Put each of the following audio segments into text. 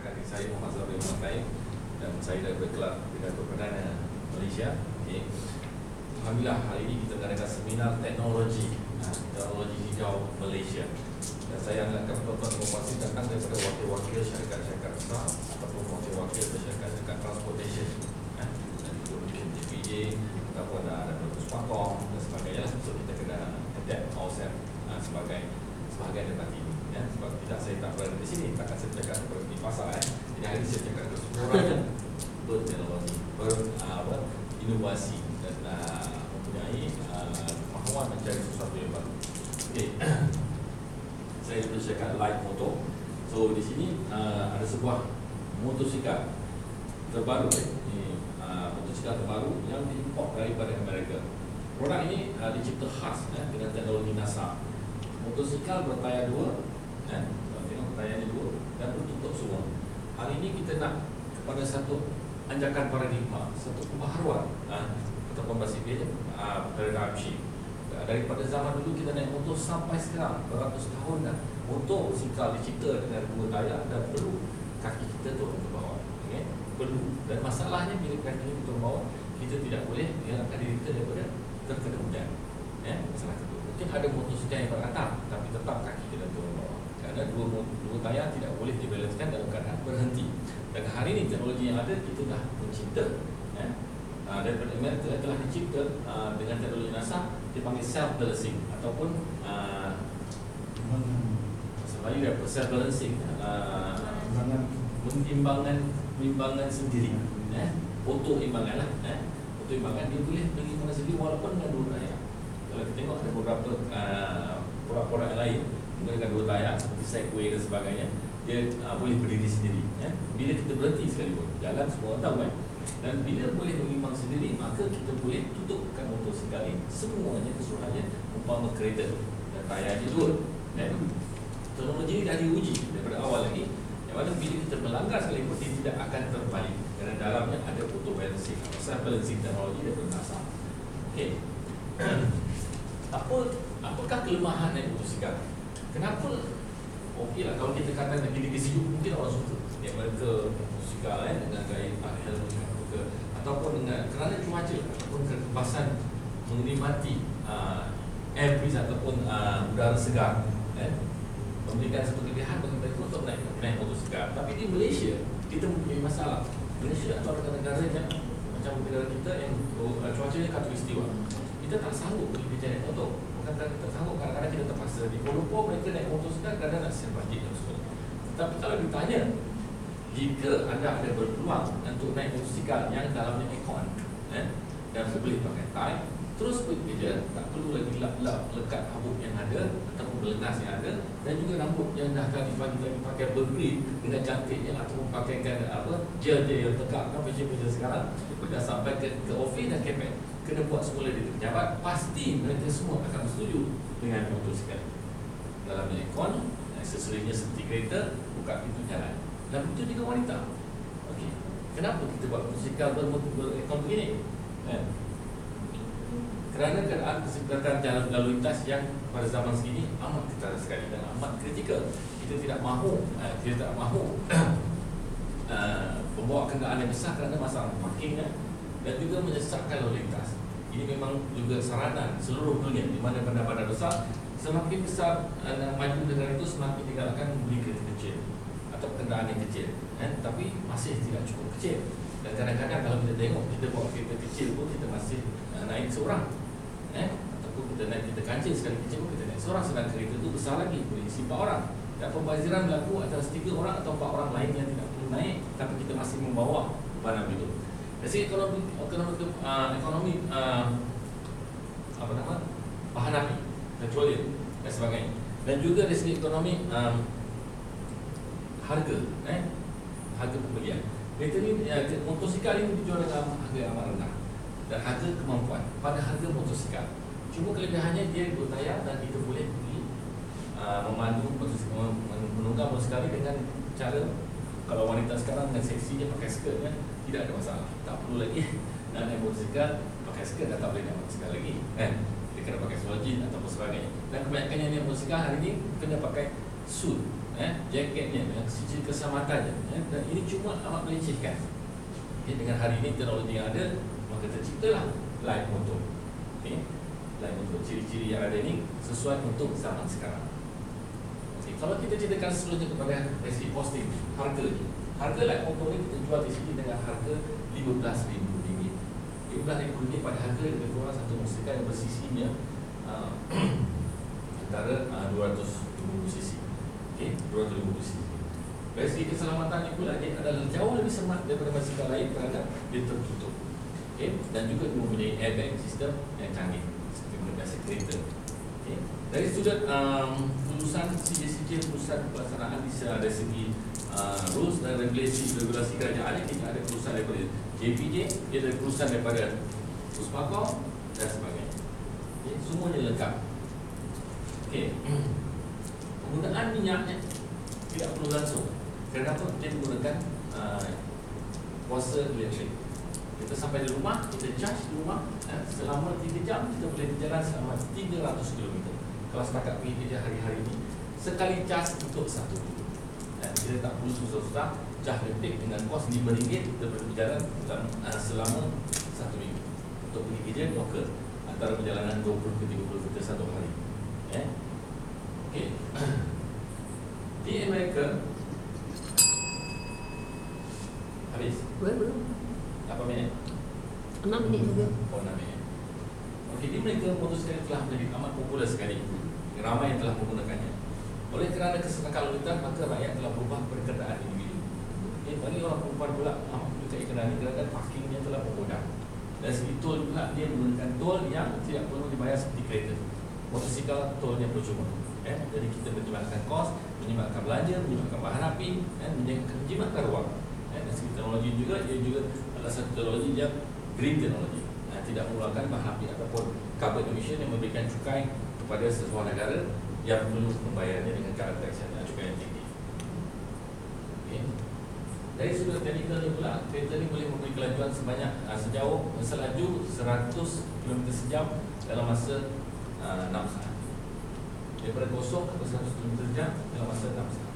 perkenalkan diri saya Muhammad Zabri Muhammad dan saya dari Kelab Pidato Perdana Malaysia. Okay. Alhamdulillah hari ini kita mengadakan seminar teknologi hijau Malaysia. Dan saya akan tuan-tuan informasi datang daripada wakil-wakil syarikat-syarikat besar ataupun wakil-wakil syarikat-syarikat transportation. Dan itu mungkin TPJ ataupun ada Puspakom dan sebagainya. So kita kena adapt ourselves sebagai debat ini. Ya, sebab tidak saya tak berada di sini, takkan saya cakap seperti pasar. Jadi hari ini saya cakap dengan semua orang berteknologi, berinovasi dan mempunyai kemahuan mencari sesuatu yang baru. Okay. Saya bercakap light motor. So di sini ada sebuah motosikal terbaru. Motosikal terbaru yang diimport daripada Amerika. Produk ini dicipta khas dengan teknologi NASA. Motosikal bertayar dua. Tengok tayarnya dua dan bertutup semua. Hari ini kita nak kepada satu anjakan paradigma, satu pembaharuan ataupun bahasa Inggeris paradigm shift. Daripada zaman dulu kita naik motor sampai sekarang beratus tahun dah. Motosikal dicipta dengan dua tayar dan perlu kaki kita turun ke bawah. Okay? Perlu. Dan masalahnya bila kaki kita turun ke bawah, kita tidak boleh mengelakkan diri kita daripada terkena hujan. Masalah kedua. Mungkin ada motosikal yang beratap, tapi tetap kaki kita turun ke bawah. Kerana dua tayar tidak boleh dibalanskan dalam keadaan berhenti. Dan hari ini teknologi yang ada kita dah mencipta daripada Amerika telah dicipta dengan teknologi NASA dipanggil self-balancing ataupun bahasa Melayu dia self-balancing, mengimbangan sendiri, auto-imbangan lah. Auto-imbangan dia boleh mengimbangan sendiri walaupun dengan dua tayar. Kalau kita tengok ada beberapa produk-produk yang lain menggunakan dua tayar seperti Segway dan sebagainya, dia boleh berdiri sendiri. Bila kita berhenti sekalipun, jalan semua orang tahu kan. Dan bila boleh mengimbang sendiri, maka kita boleh tutupkan motosikal ini semuanya keseluruhannya umpama kereta dan tayarnya dua. Teknologi ini dah diuji daripada awal lagi, yang mana bila kita melanggar sekalipun dia tidak akan terbalik kerana dalamnya ada auto balancing atau self balancing teknologi daripada NASA. Okey. Apakah kelemahan naik motosikal? Kenapa? Okeylah kalau kita kata nak pergi sejuk mungkin orang suka naik mereka motosikal dengan gaya helmet ataupun dengan kerana cuaca ataupun kekebasan menikmati air breeze ataupun udara segar memberikan satu kelebihan bagi mereka untuk naik motosikal. Tapi di Malaysia kita mempunyai masalah. Malaysia adalah negara yang macam negara kita yang cuacanya khatulistiwa. Kita tak sanggup pergi kerja naik motor. Bukan kita sanggup, kadang-kadang kita terpaksa. Di Kuala Lumpur mereka naik motosikal kadang-kadang nak siap bajet dan sebagainya. Tetapi kalau ditanya, jika anda ada berpeluang untuk naik motosikal yang dalamnya aircon dan boleh pakai tie, terus pergi kerja, tak perlu lagi lap-lap lekat habuk yang ada ataupun belenas yang ada, dan juga rambut yang dah tadi pagi pakai bergrid dengan cantiknya ataupun pakaikan gel yang tegak kan macam sekarang, dah sampai ke office dan kepek kena buat semula di pejabat, pasti mereka semua akan setuju dengan motosikal dalamnya aircon, aksesorinya seperti kereta, buka pintu jalan. Dan begitu juga wanita. Okey. Kenapa kita buat motosikal berekon begini? Kerana keadaan kesempatan jalan lalu lintas yang pada zaman segini amat ketara sekali dan amat kritikal. Kita tidak mahu membawa kenderaan yang besar kerana masalah parking dan juga menyesatkan lalu lintas. Ini memang juga saranan seluruh dunia di mana bandar-bandar besar semakin besar maju negara itu semakin digalakkan membeli kereta kecil atau kenderaan yang kecil, tapi masih tidak cukup kecil. Dan kadang-kadang kalau kita tengok kita bawa kereta kecil pun kita masih naik seorang, ataupun kita naik kereta kancil sekali kecil pun kita naik seorang, sedangkan kereta itu besar lagi boleh isi 4 orang. Dan pembaziran berlaku antara 3 orang atau 4 orang lain yang tidak perlu naik, tapi kita masih membawa barang itu. Dari segi ekonomi bahan api, petroleum dan sebagainya, dan juga dari segi ekonomi harga pembelian. Kereta ni, motosikal ini dijual dengan harga amat rendah dan harga kemampuan pada harga motosikal. Cuma kelebihannya dia dua tayar dan kita boleh pergi menunggang motosikal dengan cara, kalau wanita sekarang dengan seksinya pakai skirt tidak ada masalah. Tak perlu lagi nak naik motosikal pakai skirt, dah tak boleh naik motosikal lagi. Dia kena pakai seluar jeans ataupun sebagainya. Dan kebanyakan yang naik motosikal hari ini kena pakai suit, jaketnya, dengan sisi keselamatannya, dan ini cuma amat melecehkan. Dengan hari ini teknologi yang ada, maka terciptalah light motor. Light motor, ciri-ciri yang ada ini sesuai untuk zaman sekarang. Kalau kita ceritakan seluruhnya kepada resi posting, harga light motor ini kita jual di sini dengan harga RM15,000. RM15,000 pada harga lebih kurang satu motosikal yang bersisinya antara 250 cc. 250 cc. Dari segi keselamatannya pula dia adalah jauh lebih semat daripada motosikal lain kerana dia tertutup. Dan juga mempunyai airbag sistem yang canggih seperti biasa kereta. Dari sudut lulusan CJCJ, lulusan pelaksanaan dari segi rules dan regulasi kerajaan, kita ada lulusan daripada JPJ, dia ada lulusan daripada Puspakom dan sebagainya. Semuanya lengkap. Penggunaan minyaknya tidak perlu langsung. Kenapa? Dia menggunakan kuasa elektrik. Kita sampai di rumah, kita charge di rumah, selama 3 jam kita boleh berjalan selama 300 km. Kalau setakat pergi kerja hari-hari ini, sekali charge untuk 1 minggu. Kita tak perlu susah-susah charge elektrik dengan kos RM5, kita boleh berjalan selama 1 minggu. Untuk pergi kerja, local, antara perjalanan 20 ke 30 km satu hari. Di Amerika, habis? Belum. 8 minit? 6 minit saja. Oh, 6 minit. Di Amerika motosikal telah menjadi amat popular sekali. Ramai yang telah menggunakannya. Oleh kerana kesenangan lalu lintas, maka rakyat telah berubah perkataan individu. Bagi orang perempuan pula amat menyukai kendaraan ini kerana parkingnya telah memudar. Dan segi tol pula dia menggunakan tol yang tidak perlu dibayar seperti kereta. Motosikal tolnya percuma. Jadi kita menjimatkan kos, menjimatkan belanja, menjimatkan bahan api, menjimatkan ruang. Dan segi teknologi juga, dia juga adalah satu teknologi yang green teknologi. Tidak mengeluarkan bahan api ataupun carbon emission yang memberikan cukai kepada sebuah negara yang perlu membayarnya dengan cara tax yang cukai yang tinggi. Dari sudut teknikalnya pula, kereta ini boleh memberi kelajuan sebanyak sejauh selaju 100 km sejam dalam masa 6 saat. Daripada kosong ke 100 km sejam dalam masa 6 saat.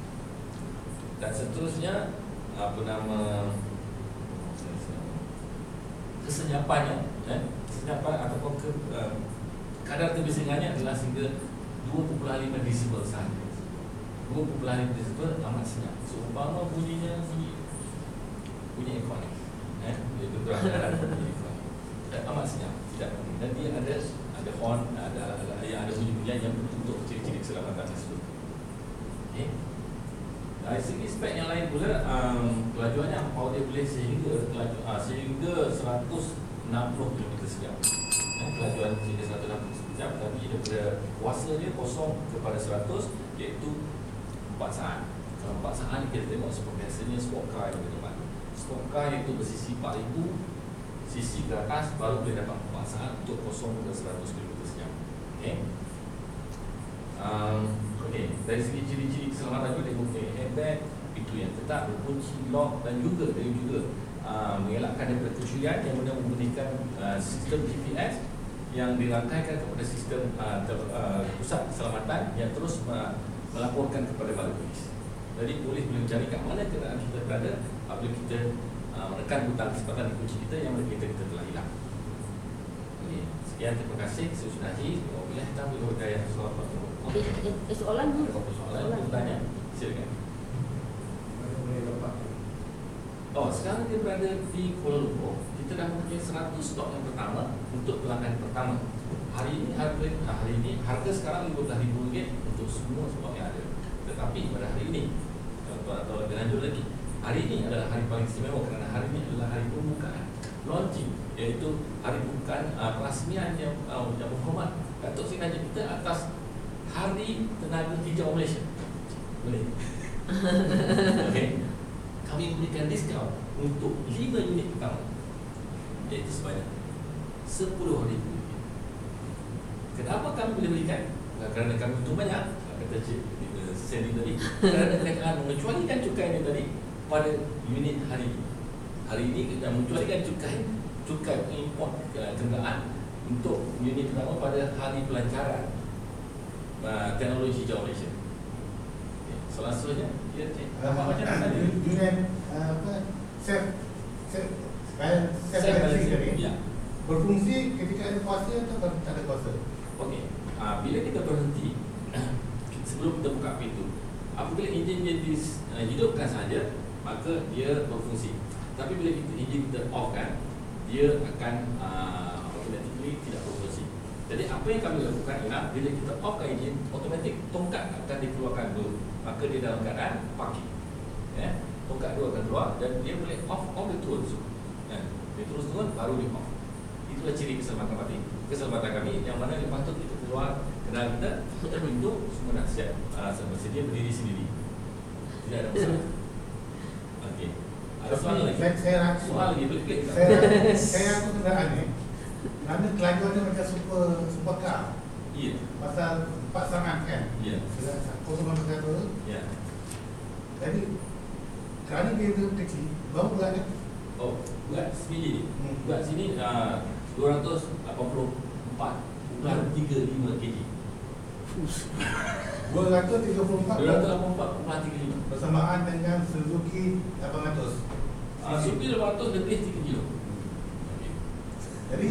Dan seterusnya, kesenyapannya, kesenyapan ataupun kadar kebisingannya adalah sehingga 2.5 desibel sahaja. 2.5 desibel amat senyap. Seumpama bunyinya bunyi ekonik, iaitu keadaan bunyi ekonik. Dan amat senyap, tidak penting. Dan dia ada horn, ada bunyi-bunyian yang untuk ciri-ciri keselamatan tersebut. Dari segi spek yang lain pula, kelajuannya power dia boleh sehingga 160 km sejam. Kelajuan sehingga 160 sejam, tapi daripada kuasa dia kosong kepada 100, iaitu 4 saat. Kalau 4 saat ni kita tengok seperti biasanya sport car yang berdepan. Sport car itu bersisi 4,000 cc ke atas baru boleh dapat 4 saat untuk kosong ke 100 km sejam. Dari segi ciri-ciri keselamatan juga dia mempunyai airbag, pintu yang tetap, berkunci, lock, dan juga mengelakkan daripada kecurian yang menggunakan sistem GPS yang dirangkaikan kepada sistem pusat keselamatan yang terus melaporkan kepada balai polis. Jadi polis boleh mencari kat mana kenderaan kita berada apabila kita menekan butang kesempatan di kunci kita yang kita telah hilang. Sekian, terima kasih. Saya sudahi. Wabillahi taufiq wal hidayah. Soalan tu. Ada soalan bertanya? Silakan. Sekarang dia berada di Kuala Lumpur. Kita dah mempunyai 100 stok yang pertama untuk pelanggan pertama. Hari ini harga sekarang RM15,000 untuk semua stok yang ada. Tetapi pada hari ini, atau lebih lanjut lagi, hari ini adalah hari paling istimewa kerana hari ini adalah hari pembukaan, launching, iaitu hari pembukaan perasmian yang berhormat Datuk Seri Najib kita atas Hari Tenaga Hijau Malaysia. Boleh? Kami memberikan diskaun untuk 5 unit pertama, iaitu sebanyak RM10,000. Kenapa kami boleh berikan? Kerana kami untung banyak, kata Cik Sandy tadi. Kerana kerajaan mengecualikan cukai ini tadi pada unit hari ini. Hari ini kita mengecualikan cukai import kenderaan untuk unit pertama pada hari pelancaran teknologi hijau Malaysia. Soalan seterusnya, dia nampak macam mana tadi? Unit self balancing tadi Ya. berfungsi ketika ada kuasa atau tak ada kuasa? Okey. Bila kita berhenti sebelum kita buka pintu, apabila enjin dia dihidupkan saja, maka dia berfungsi. Tapi bila enjin kita off kan, dia akan automatically tidak berfungsi. Jadi apa yang kami lakukan ialah bila kita offkan enjin, automatik tongkat akan dikeluarkan dulu. Maka dia dalam keadaan parking. Ya. Tongkat dua akan keluar dan dia boleh off dia terus. Ya. Dia terus turun baru dia off. Itulah ciri keselamatan mati. Keselamatan kami yang mana lepas tu kita keluar kenal kita, kita pintu semua dah siap. Sedia berdiri sendiri. Tidak ada masalah. Okey. Ada soalan lagi? Saya ragu. Soalan lagi boleh klik. Saya ragu kenderaan ni. Kerana kelajuan dia macam super car. Ya. Pasal 4 sangat kan? Ya. 0,1. Ya. Jadi kerana dia kecil, baru buat kan? Oh, buat sendiri. Buat sini 284.35 kg. 234 284.35. bersamaan dengan Suzuki 800. Suzuki 800 lebih 3 kg. Okey. Jadi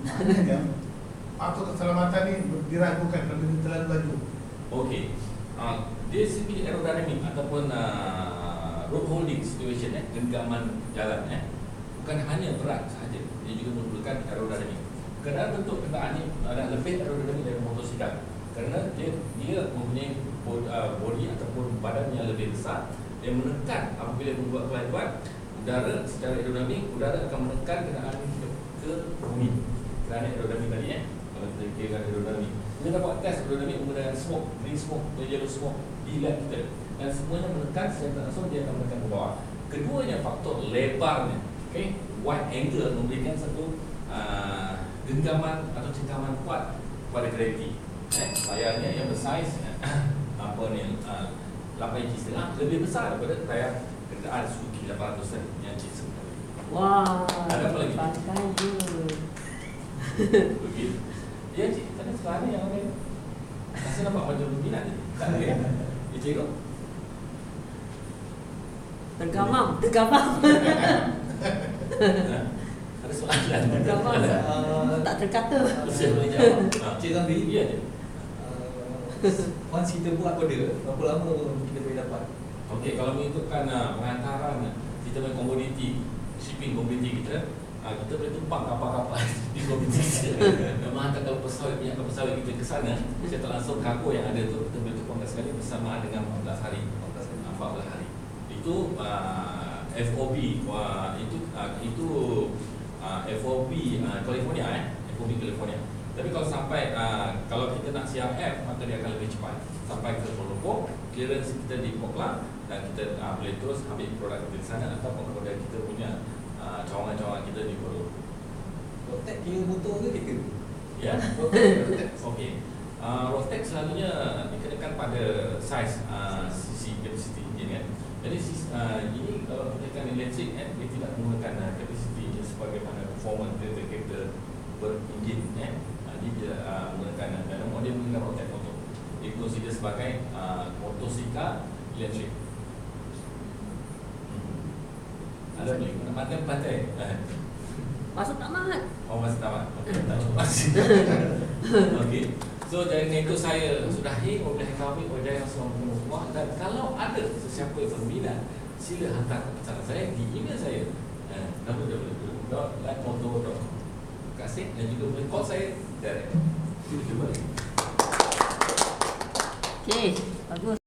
maknanya faktor keselamatan ni diragukan kerana dia terlalu laju. Okey. Dia segi aerodinamik ataupun road holding situation genggaman jalan bukan hanya berat sahaja, dia juga memerlukan aerodinamik. Kerana bentuk kenderaan ini adalah lebih aerodinamik dari motosikal. Kerana dia mempunyai body ataupun badan yang lebih besar, dia menekan apabila membuat kelajuan, udara secara aerodinamik, udara akan menekan kenderaan ke bumi. Kerana aerodinamik tadi kalau kita kira aerodinamik, kita dapat test aerodinamik menggunakan smoke, green smoke, yellow smoke di lab kita, dan semuanya menekan secara langsung dia akan menekan ke bawah. Keduanya faktor lebarnya, wide angle memberikan satu genggaman atau cengkaman kuat pada kereta. Tayarnya yang bersaiz 8 inci setengah lebih besar daripada tayar kenderaan Suzuki 800 yang cik tadi. Wah, Ada apa lagi? Pandai je. Begitu. Ya cik, tapi sekarang ni yang lain rasa nampak macam minat je. Tak ada ya? Ya cik kau? Tergamam. Ada soalan? Tergamam. Tak terkata. Saya boleh jawab. Cik Zamri, Ya je. once kita buat order, berapa lama kita boleh dapat? Okey, kalau mengikutkan pengantaran kita punya komoditi, shipping komoditi kita, kita boleh tumpang kapal-kapal di komoditi kita. Memang kalau pesawat, minyak pesawat kita ke sana, saya tak langsung kargo yang ada tu, kita boleh tumpang sekali bersamaan dengan 14 hari. 14 hari. Itu FOB, itu FOB California, FOB California. Tapi kalau sampai kalau kita nak CRF, maka dia akan lebih cepat sampai ke Kuala Lumpur, clearance kita di Poklang, dan kita boleh terus ambil produk kita di sana ataupun kepada kita punya cawangan-cawangan kita di Kuala Lumpur. Rotek kira motor ke kereta? Ya. Rotek. Okey. Rotek selalunya dikenakan pada saiz cc capacity engine kan. Jadi ini kalau dikenakan elektrik dia tidak menggunakan capacity engine sebagaimana performance kereta berenjin dia menggunakan namun dia menggunakan rotek motor. Dia consider sebagai motosikal elektrik. Ada boleh guna pantai. Masuk tak mat. Oh masih tamat. Okey, tak cukup masih. Okey. So dari itu saya sudahi oleh kami Ojaya Semua. Dan kalau ada sesiapa yang berminat, sila hantar pesanan saya di email saya www.lightmotor.com. Terima kasih dan juga boleh call saya direct. Jumpa lagi. Okey, bagus.